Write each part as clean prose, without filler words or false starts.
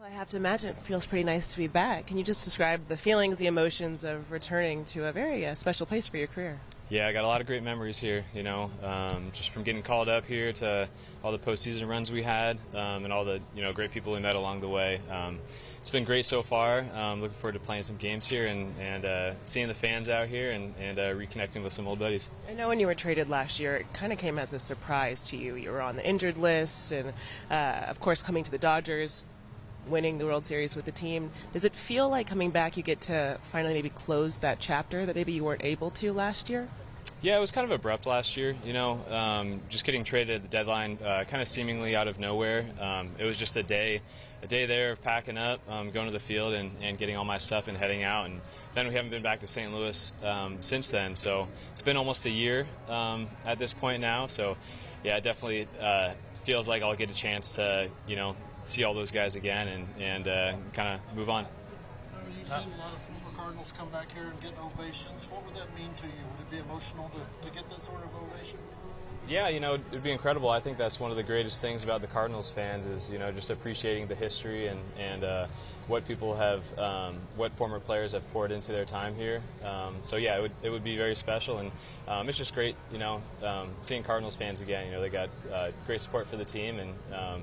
Well, I have to imagine it feels pretty nice to be back. Can you just describe the feelings, the emotions of returning to a very special place for your career? Yeah, I got a lot of great memories here, just from getting called up here to all the postseason runs we had, and all the, great people we met along the way. It's been great so far. Looking forward to playing some games here and seeing the fans out here and reconnecting with some old buddies. I know when you were traded last year, it kind of came as a surprise to you. You were on the injured list and, of course, coming to the Dodgers, winning the World Series with the team. Does it feel like coming back you get to finally maybe close that chapter that maybe you weren't able to last year? Yeah, it was kind of abrupt last year, just getting traded at the deadline, kind of seemingly out of nowhere. It was just a day there of packing up, going to the field and getting all my stuff and heading out. And then we haven't been back to St. Louis since then. So it's been almost a year at this point now. So, yeah, it definitely feels like I'll get a chance to, see all those guys again and kind of move on. You've seen a lot of former Cardinals come back here and get ovations. What would that mean to you? Would it be emotional to get that sort of ovation? Yeah, it'd be incredible. I think that's one of the greatest things about the Cardinals fans is, just appreciating the history and what people have, what former players have poured into their time here. So yeah, it would be very special, and it's just great, seeing Cardinals fans again. They got great support for the team, and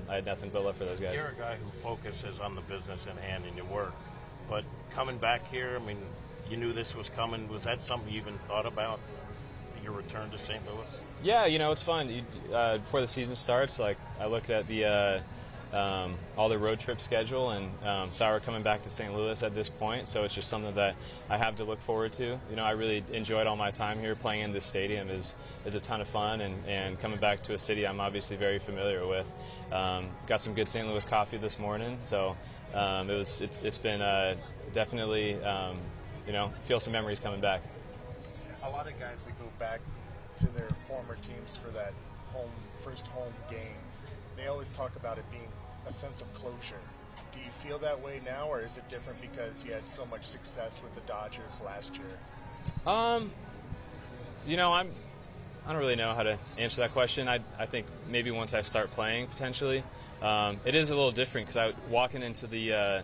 I had nothing but love for those guys. You're a guy who focuses on the business in hand and your work, but coming back here, you knew this was coming. Was that something you even thought about, your return to St. Louis? Yeah, it's fun. Before the season starts, I looked at the all the road trip schedule, and saw we're coming back to St. Louis at this point, so it's just something that I have to look forward to. I really enjoyed all my time here. Playing in this stadium is a ton of fun, and coming back to a city I'm obviously very familiar with. Got some good St. Louis coffee this morning, so it's been definitely feel some memories coming back. A lot of guys that go back to their former teams for that first home game, they always talk about it being a sense of closure. Do you feel that way now, or is it different because you had so much success with the Dodgers last year? I don't really know how to answer that question. I think maybe once I start playing, potentially. It is a little different because walking into the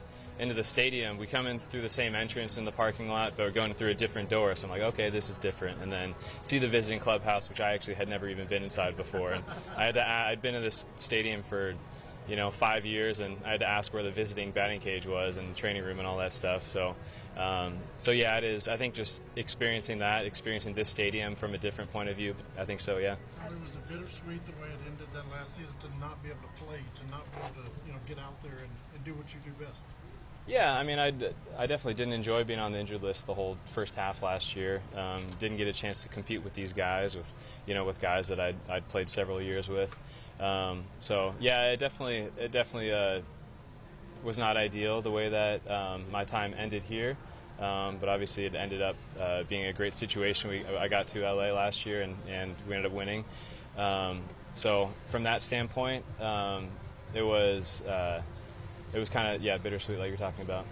stadium, we come in through the same entrance in the parking lot, but we're going through a different door. So I'm like, okay, this is different. And then see the visiting clubhouse, which I actually had never even been inside before. And I'd been in this stadium for 5 years, and I had to ask where the visiting batting cage was and training room and all that stuff. So yeah, it is. I think just experiencing this stadium from a different point of view. I think so. Yeah. It was a bittersweet the way it ended that last season, to not be able to play, to not be able to get out there and do what you do best. Yeah, I definitely didn't enjoy being on the injured list the whole first half last year. Didn't get a chance to compete with these guys, with guys that I'd played several years with. So yeah, it definitely was not ideal the way that my time ended here. But obviously it ended up being a great situation. I got to LA last year and we ended up winning. So from that standpoint, it was kind of bittersweet, like you're talking about.